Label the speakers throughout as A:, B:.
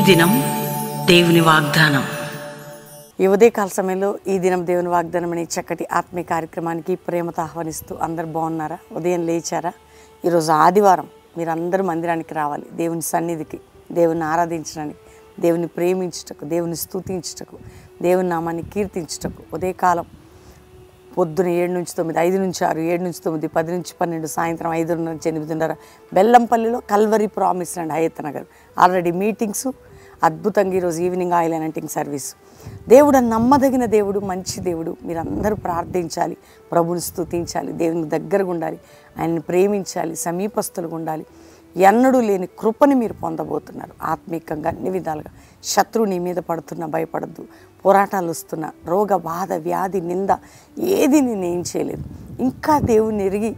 A: దినం దేవుని వాగ్దానం.
B: ఈ ఉదయకాల సమయంలో ఈ దినం దేవుని వాగ్దానం అనే చక్కటి ఆత్మీయ కార్యక్రమానికి ప్రేమతో ఆహ్వానిస్తూ అందరు బాగున్నారా? ఉదయం లేచారా? ఈరోజు ఆదివారం, మీరందరూ మందిరానికి రావాలి, దేవుని సన్నిధికి, దేవుని ఆరాధించడానికి, దేవుని ప్రేమించుటకు, దేవుని స్తుతించుటకు, దేవుని నామాన్ని కీర్తించుటకు. ఉదయకాలం పొద్దున 7 నుంచి 9, 5 నుంచి 6, 7 నుంచి 9, 10 నుంచి 12, సాయంత్రం 5 నుంచి 8:30 బెల్లంపల్లిలో Calvary promise and Hayathnagar already meetings. అద్భుతంగా ఈరోజు ఈవినింగ్ ఆయిల్ అనాయింటింగ్ సర్వీస్. దేవుడు నమ్మదగిన దేవుడు, మంచి దేవుడు. మీరందరూ ప్రార్థించాలి, ప్రభుని స్తుతించాలి, దేవునికి దగ్గరగా ఉండాలి, ఆయన్ని ప్రేమించాలి, సమీపస్తులుగా ఉండాలి. ఎన్నడూ లేని కృపని మీరు పొందబోతున్నారు. ఆత్మీకంగా అన్ని విధాలుగా శత్రువు నీ మీద పడుతున్నా భయపడద్దు. పోరాటాలు వస్తున్నా, రోగ బాధ వ్యాధి నింద ఏది నేనేం చేయలేదు. ఇంకా దేవుని ఎరిగి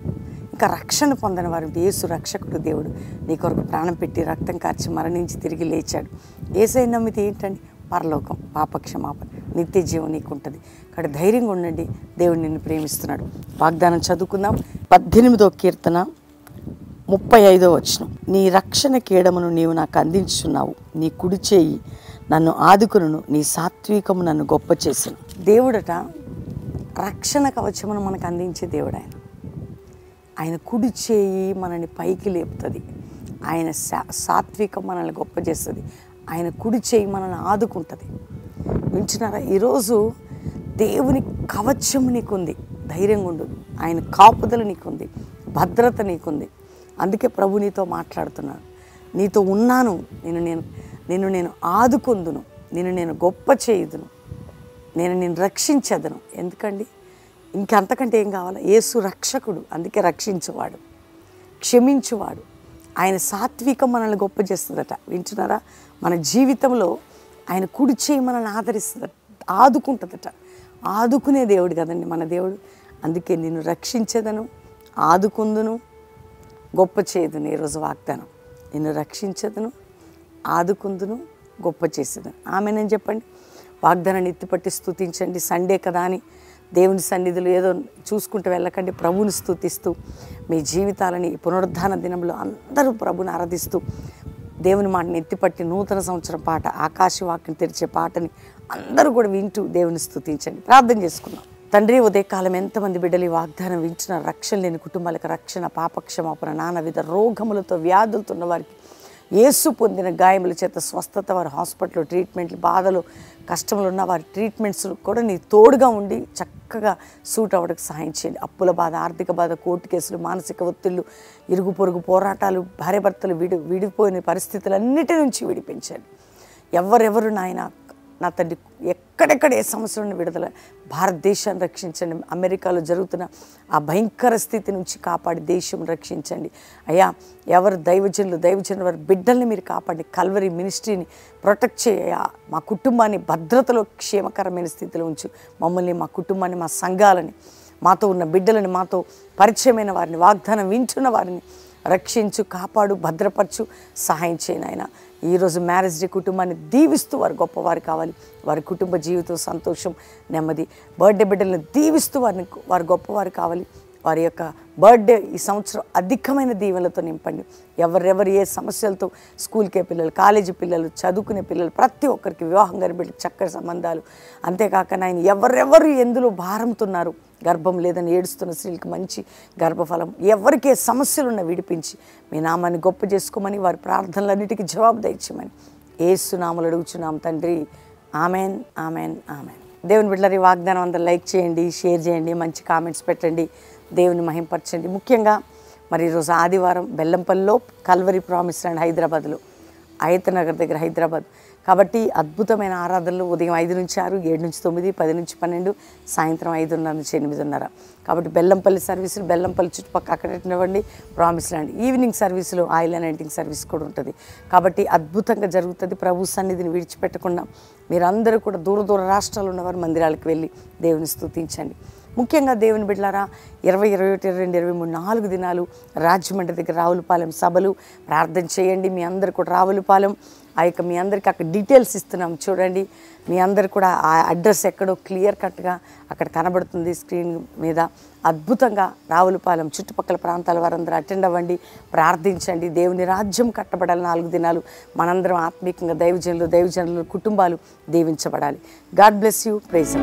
B: ఇంకా రక్షణ పొందని వారు, యేసు రక్షకుడు దేవుడు నీ కొరకు ప్రాణం పెట్టి రక్తం కార్చి మరణించి తిరిగి లేచాడు. యేసయ్య నమ్మితే ఏంటండి? పరలోకం, పాపక్షమాపణ, నిత్య జీవం నీకు ఉంటుంది. ఇక్కడ ధైర్యంగా ఉండండి, దేవుడు నిన్ను ప్రేమిస్తున్నాడు. వాగ్దానం చదువుకుందాం. 18వ కీర్తన 35వ వచనం. నీ రక్షణ కేడమును నీవు నాకు అందించున్నావు, నీ కుడి చేయి నన్ను ఆదుకును, నీ సాత్వికము నన్ను గొప్ప చేసిన. దేవుడట రక్షణ కవచమును మనకు అందించే దేవుడు. ఆయన కుడి చేయి మనల్ని పైకి లేపుతుంది, ఆయన సాత్వికం మనల్ని గొప్ప చేస్తుంది, ఆయన కుడి చేయి మనల్ని ఆదుకుంటుంది. వింటున్నారా? ఈరోజు దేవుని కవచం నీకుంది, ధైర్యంగా ఉండు. ఆయన కాపుదల నీకుంది, భద్రత నీకుంది. అందుకే ప్రభు నీతో మాట్లాడుతున్నాను. నీతో ఉన్నాను, నిన్ను నేను ఆదుకుందును, నేను గొప్ప చేయుదును, నేను రక్షించదును. ఎందుకండి? ఇంకంతకంటే ఏం కావాలా? యేసు రక్షకుడు, అందుకే రక్షించువాడు, క్షమించువాడు. ఆయన సాత్వికం మనల్ని గొప్ప చేస్తుందట. వింటున్నారా? మన జీవితంలో ఆయన కుడి చేయి మనల్ని ఆదరిస్తుందట, ఆదుకుంటుందట. ఆదుకునే దేవుడు కదండి మన దేవుడు. అందుకే నిన్ను రక్షించేదను, ఆదుకుందును, గొప్ప చేయదును. ఈరోజు వాగ్దానం, నిన్ను రక్షించదును, ఆదుకుందును, గొప్ప చేసేదను. ఆమెనని చెప్పండి. వాగ్దానాన్ని ఎత్తిపట్టి స్తుతించండి. సండే కదా అని దేవుని సన్నిధులు ఏదో చూసుకుంటూ వెళ్ళకండి. ప్రభుని స్తుతిస్తూ మీ జీవితాలని పునరుద్ధాన దినంలో అందరూ ప్రభుని ఆరాధిస్తూ దేవుని మాటని ఎత్తిపట్టి నూతన సంవత్సరం పాట, ఆకాశవాక్యం తెరిచే పాటని అందరూ కూడా వింటూ దేవుని స్తుతించండి. ప్రార్థన చేసుకుందాం. తండ్రి, ఉదయకాలం ఎంతమంది బిడ్డలు ఈ వాగ్దానం వింటున్న రక్షణ లేని కుటుంబాలకు రక్షణ, పాపక్షమాపణ, నానావిధ రోగములతో వ్యాధులతో ఉన్న వారికి యేసు పొందిన గాయముల చేత స్వస్థత, వారి హాస్పిటల్లో ట్రీట్మెంట్లు, బాధలు కష్టములు ఉన్న వారి ట్రీట్మెంట్స్ కూడా నీ తోడుగా ఉండి చక్కగా సూట్ అవ్వడానికి సహాయం చేయండి. అప్పుల బాధ, ఆర్థిక బాధ, కోర్టు కేసులు, మానసిక ఒత్తిళ్ళు, ఇరుగు పొరుగు పోరాటాలు, భార్యాభర్తలు విడిపోయిన పరిస్థితులన్నిటి నుంచి విడిపించండి. ఎవరెవరు నాయన నా తండ్రి ఎక్కడెక్కడ ఏ సమస్యలను విడుదల, భారతదేశాన్ని రక్షించండి. అమెరికాలో జరుగుతున్న ఆ భయంకర స్థితి నుంచి కాపాడి దేశం రక్షించండి. అయ్యా, ఎవరు దైవజనులు వారి బిడ్డల్ని మీరు కాపాడి, కల్వరి మినిస్ట్రీని ప్రొటెక్ట్ చేయ, మా కుటుంబాన్ని భద్రతలో క్షేమకరమైన స్థితిలో ఉంచు. మమ్మల్ని, మా కుటుంబాన్ని, మా సంఘాలని, మాతో ఉన్న బిడ్డలని, మాతో పరిచయమైన వారిని, వాగ్దానం వింటున్న వారిని రక్షించు, కాపాడు, భద్రపరచు, సహాయం చేయను. ఆయన ఈరోజు మ్యారేజ్ డే కుటుంబాన్ని దీవిస్తూ వారు గొప్పవారు కావాలి. వారి కుటుంబ జీవితం సంతోషం, నెమ్మది. బర్త్డే బిడ్డలను దీవిస్తూ వారు గొప్పవారు కావాలి. వారి యొక్క బర్త్డే ఈ సంవత్సరం అధికమైన దీవెనలతో నింపండి. ఎవరెవరు ఏ సమస్యలతో, స్కూల్కే పిల్లలు, కాలేజీ పిల్లలు, చదువుకునే పిల్లలు, ప్రతి ఒక్కరికి వివాహం గడిపెట్టి చక్కటి సంబంధాలు. అంతేకాక నాయన ఎవరెవరు ఎందులో భారంతున్నారు, గర్భం లేదని ఏడుస్తున్న స్త్రీలకు మంచి గర్భఫలం, ఎవరికి ఏ సమస్యలు ఉన్నా విడిపించి మీ నామాన్ని గొప్ప చేసుకోమని, వారి ప్రార్థనలన్నిటికీ జవాబు దయచేయమని యేసు నామములో అడుగుచున్నాం తండ్రి. Amen, amen, amen. దేవుని బిడ్డలారా, ఈ వాగ్దానం అందరూ లైక్ చేయండి, షేర్ చేయండి, మంచి కామెంట్స్ పెట్టండి, దేవుని మహింపరచండి. ముఖ్యంగా మరి ఈరోజు ఆదివారం బెల్లంపల్లిలో కల్వరి ప్రామిస్ అండ్ హైదరాబాద్లో, హయత్ నగర్ దగ్గర హైదరాబాద్. కాబట్టి అద్భుతమైన ఆరాధనలు ఉదయం 5 నుంచి 6, 7 నుంచి 9, 10 నుంచి 12, సాయంత్రం 5:30 నుంచి 8:30. కాబట్టి బెల్లంపల్లి సర్వీసులు, బెల్లంపల్లి చుట్టుపక్కల అక్కడనివ్వండి. ప్రామిస్ ల్యాండ్ ఈవినింగ్ సర్వీసులో ఆయిల్ అనాయింటింగ్ సర్వీస్ కూడా ఉంటుంది. కాబట్టి అద్భుతంగా జరుగుతుంది. ప్రభు సన్నిధిని విడిచిపెట్టకుండా మీరందరూ కూడా దూర రాష్ట్రాలు ఉన్నవారు మందిరాలకు వెళ్ళి దేవుని స్తుతించండి. ముఖ్యంగా దేవుని బిడ్డలారా, 20, 21, 22, 23 4 దినాలు రాజమండ్రి దగ్గర రావులపాలెం సభలు ప్రార్థన చేయండి. మీ అందరూ కూడా రావులపాలెం ఆ యొక్క మీ అందరికీ అక్కడ డీటెయిల్స్ ఇస్తున్నాం చూడండి. మీ అందరు కూడా ఆ అడ్రస్ ఎక్కడో క్లియర్ కట్గా అక్కడ కనబడుతుంది స్క్రీన్ మీద. అద్భుతంగా రావులపాలెం చుట్టుపక్కల ప్రాంతాల వారందరూ అటెండ్ అవ్వండి, ప్రార్థించండి. దేవుని రాజ్యం కట్టబడాలి. 4 దినాలు మనందరం ఆత్మీయంగా దైవజనులు కుటుంబాలు దీవించబడాలి. God bless you. ప్రైజ్.